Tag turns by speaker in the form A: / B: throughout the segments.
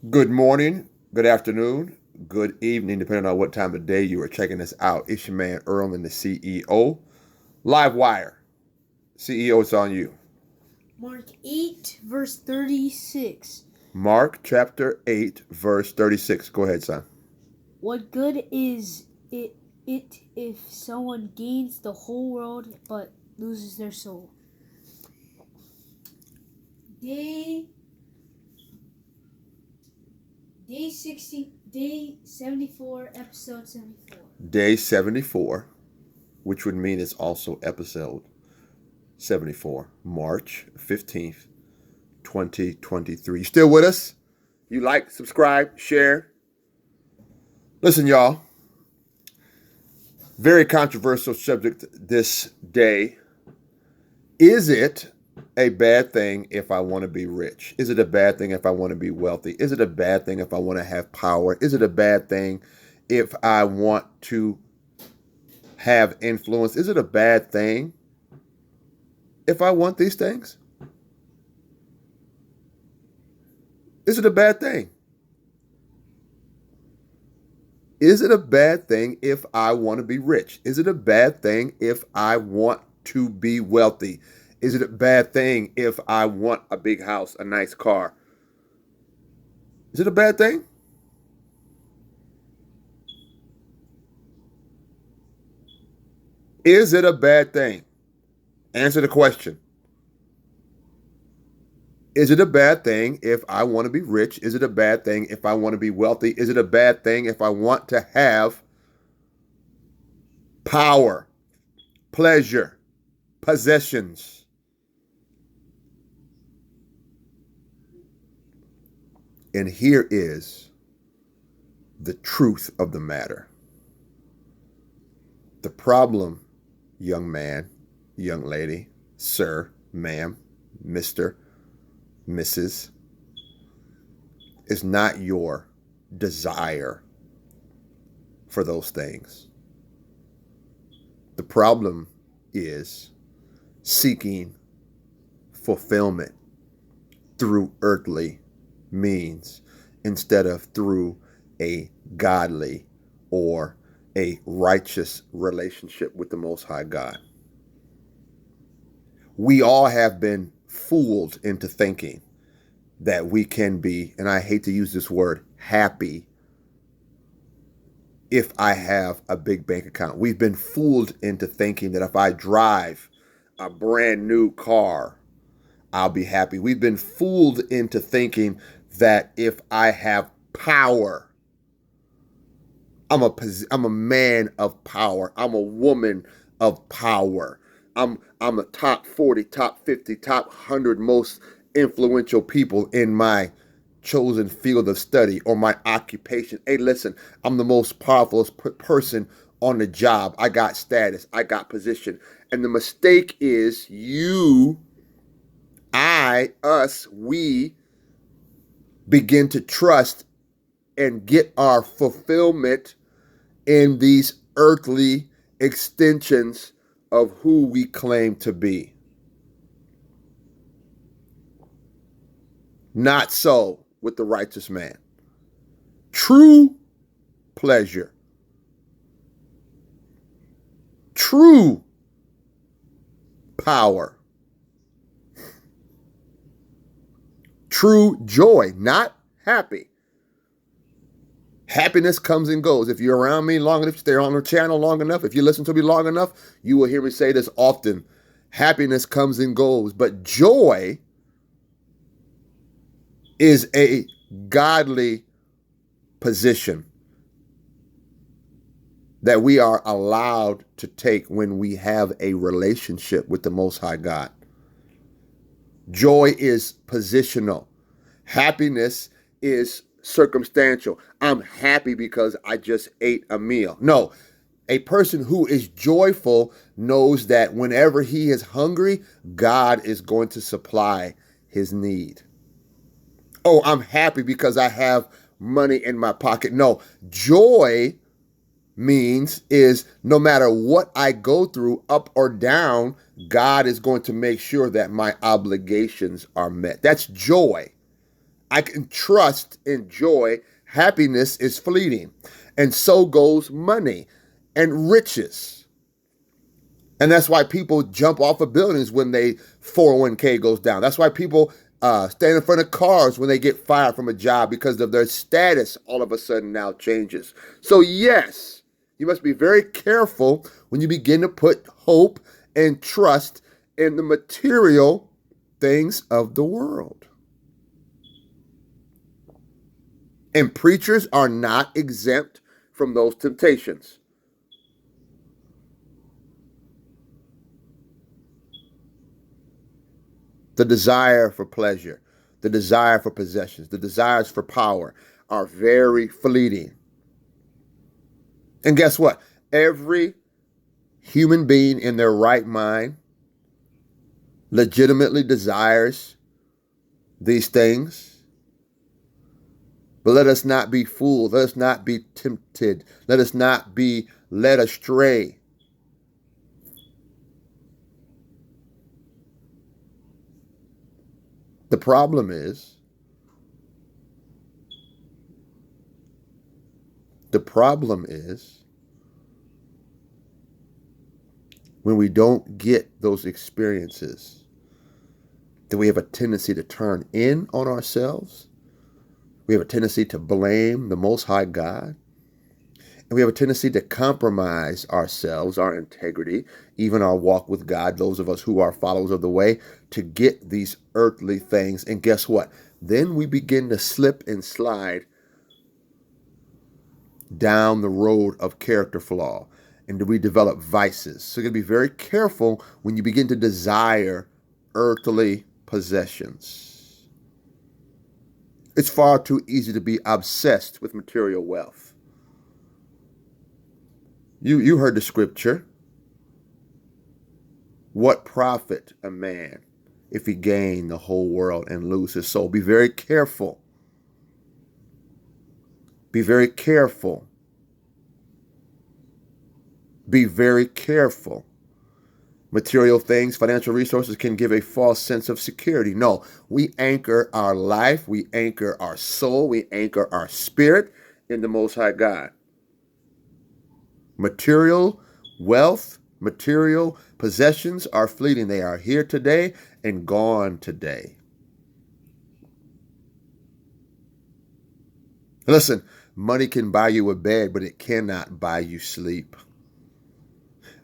A: Good morning, good afternoon, good evening, depending on what time of day you are checking this out. It's your man Earl and the CEO. Live Wire. CEO, it's on you.
B: Mark 8, verse 36.
A: Mark chapter 8, verse 36. Go ahead, son.
B: What good is it if someone gains the whole world but loses their soul? Day Day 60 Day 74, episode 74.
A: Day 74, which would mean it's also episode 74, March 15th, 2023. You still with us? You like, subscribe, share. Listen, y'all. Very controversial subject this day. Is it a bad thing if I want to be rich? Is it a bad thing if I want to be wealthy? Is it a bad thing if I want to have power? Is it a bad thing if I want to have influence? Is it a bad thing if I want these things? Is it a bad thing? Is it a bad thing if I want to be rich? Is it a bad thing if I want to be wealthy? Is it a bad thing if I want a big house, a nice car? Is it a bad thing? Is it a bad thing? Answer the question. Is it a bad thing if I want to be rich? Is it a bad thing if I want to be wealthy? Is it a bad thing if I want to have power, pleasure, possessions? And here is the truth of the matter. The problem, young man, young lady, sir, ma'am, Mr., Mrs., is not your desire for those things. The problem is seeking fulfillment through earthly means instead of through a godly or a righteous relationship with the Most High God. We all have been fooled into thinking that we can be, and I hate to use this word, happy if I have a big bank account. We've been fooled into thinking that if I drive a brand new car, I'll be happy. We've been fooled into thinking that if I have power, I'm a man of power. I'm a woman of power. I'm a top 40, top 50, top 100 most influential people in my chosen field of study or my occupation. Hey, listen, I'm the most powerful person on the job. I got status. I got position. And the mistake is you, I, us, we begin to trust and get our fulfillment in these earthly extensions of who we claim to be. Not so with the righteous man. True pleasure, true power, true joy, not happy. Happiness comes and goes. If you're around me long enough, stay on the channel long enough, if you listen to me long enough, you will hear me say this often. Happiness comes and goes, but joy is a godly position that we are allowed to take when we have a relationship with the Most High God. Joy is positional. Happiness is circumstantial. I'm happy because I just ate a meal. No, a person who is joyful knows that whenever he is hungry, God is going to supply his need. Oh, I'm happy because I have money in my pocket. No, joy means is no matter what I go through, up or down, God is going to make sure that my obligations are met. That's joy. I can trust in joy. Happiness is fleeting. And so goes money and riches. And that's why people jump off of buildings when they 401k goes down. That's why people stand in front of cars when they get fired from a job, because of their status all of a sudden now changes. So yes, you must be very careful when you begin to put hope and trust in the material things of the world. And preachers are not exempt from those temptations. The desire for pleasure, the desire for possessions, the desires for power are very fleeting. And guess what? Every human being in their right mind legitimately desires these things. But let us not be fooled. Let us not be tempted. Let us not be led astray. The problem is, when we don't get those experiences, then we have a tendency to turn in on ourselves. We have a tendency to blame the Most High God. And we have a tendency to compromise ourselves, our integrity, even our walk with God, those of us who are followers of the way, to get these earthly things. And guess what? Then we begin to slip and slide down the road of character flaw. And we develop vices. So you got to be very careful when you begin to desire earthly possessions. It's far too easy to be obsessed with material wealth. You heard the scripture. What profit a man if he gain the whole world and lose his soul? Be very careful. Be very careful. Be very careful. Material things, financial resources can give a false sense of security. No, we anchor our life, we anchor our soul, we anchor our spirit in the Most High God. Material wealth, material possessions are fleeting. They are here today and gone today. Listen, money can buy you a bed, but it cannot buy you sleep.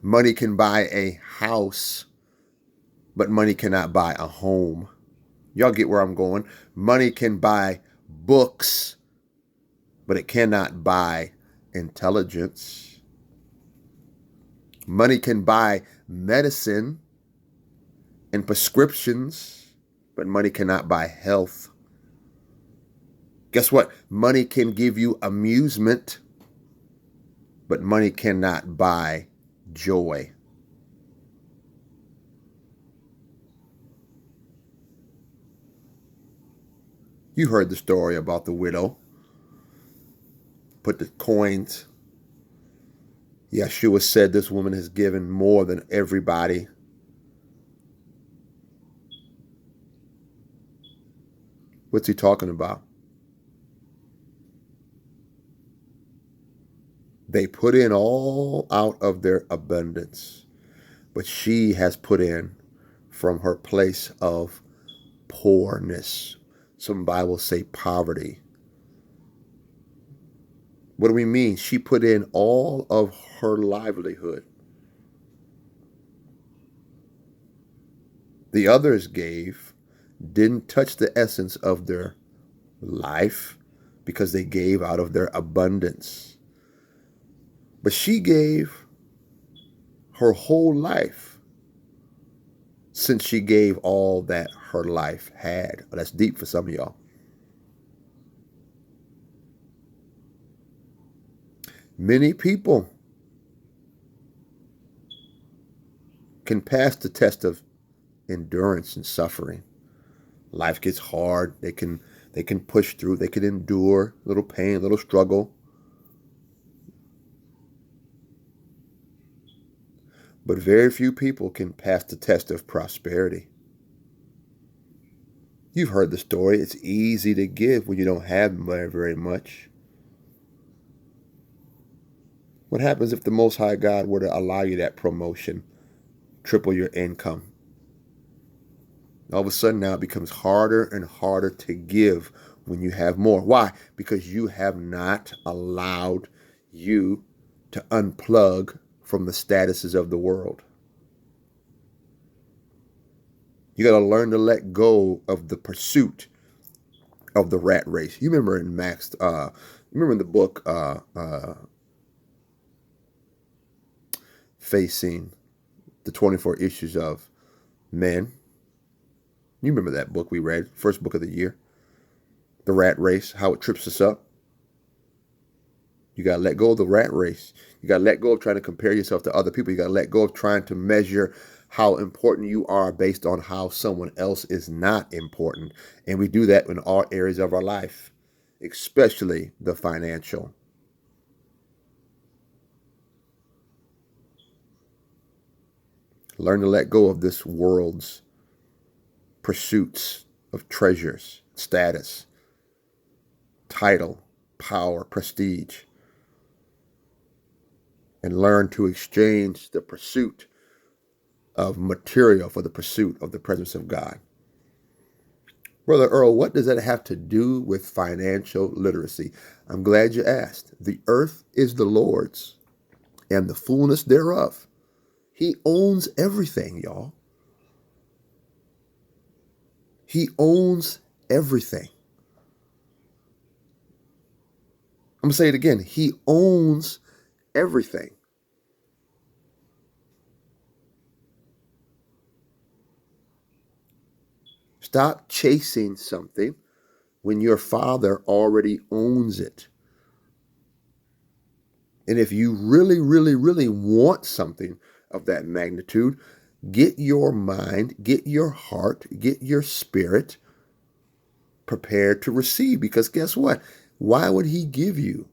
A: Money can buy a house, but money cannot buy a home. Y'all get where I'm going. Money can buy books, but it cannot buy intelligence. Money can buy medicine and prescriptions, but money cannot buy health. Guess what? Money can give you amusement, but money cannot buy joy. You heard the story about the widow. Put the coins. Yeshua said this woman has given more than everybody. What's he talking about? They put in all out of their abundance, but she has put in from her place of poorness. Some Bibles say poverty. What do we mean? She put in all of her livelihood. The others gave, didn't touch the essence of their life because they gave out of their abundance. But she gave her whole life since she gave all that her life had. Oh, that's deep for some of y'all. Many people can pass the test of endurance and suffering. Life gets hard. They can push through. They can endure a little pain, a little struggle. But very few people can pass the test of prosperity. You've heard the story. It's easy to give when you don't have very, very much. What happens if the Most High God were to allow you that promotion, triple your income? All of a sudden now it becomes harder and harder to give when you have more. Why? Because you have not allowed you to unplug from the statuses of the world. You got to learn to let go of the pursuit of the rat race. You remember in in the book Facing the 24 Issues of Men. You remember that book we read, first book of the year. The rat race, how it trips us up. You got to let go of the rat race. You got to let go of trying to compare yourself to other people. You got to let go of trying to measure how important you are based on how someone else is not important. And we do that in all areas of our life, especially the financial. Learn to let go of this world's pursuits of treasures, status, title, power, prestige, and learn to exchange the pursuit of material for the pursuit of the presence of God. Brother Earl, what does that have to do with financial literacy? I'm glad you asked. The earth is the Lord's and the fullness thereof. He owns everything, y'all. He owns everything. I'm going to say it again. He owns everything. Stop chasing something when your Father already owns it. And if you really, really, really want something of that magnitude, get your mind, get your heart, get your spirit prepared to receive. Because guess what? Why would he give you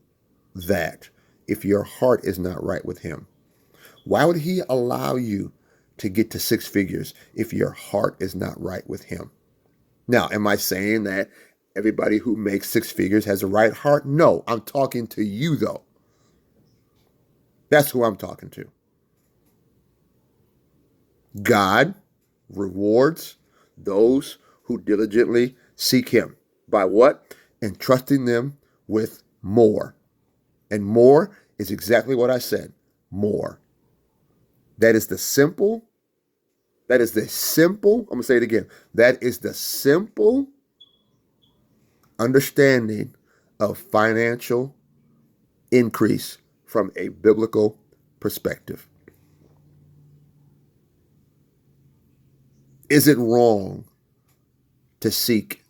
A: that if your heart is not right with him? Why would he allow you to get to six figures if your heart is not right with him? Now, am I saying that everybody who makes six figures has a right heart? No, I'm talking to you though. That's who I'm talking to. God rewards those who diligently seek him. By what? Entrusting them with more. And more is exactly what I said. More. That is the simple, I'm going to say it again. That is the simple understanding of financial increase from a biblical perspective. Is it wrong to seek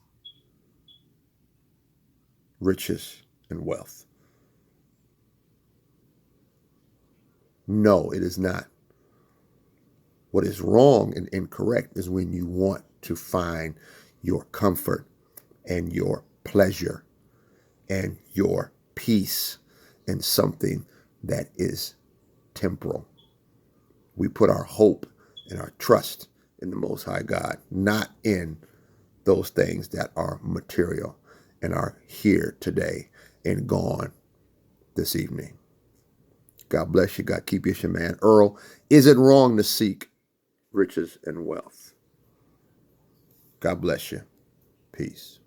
A: riches and wealth? No, it is not. What is wrong and incorrect is when you want to find your comfort and your pleasure and your peace in something that is temporal. We put our hope and our trust in the Most High God, not in those things that are material and are here today and gone this evening. God bless you. God keep you, your man. Earl, is it wrong to seek riches and wealth? God bless you. Peace.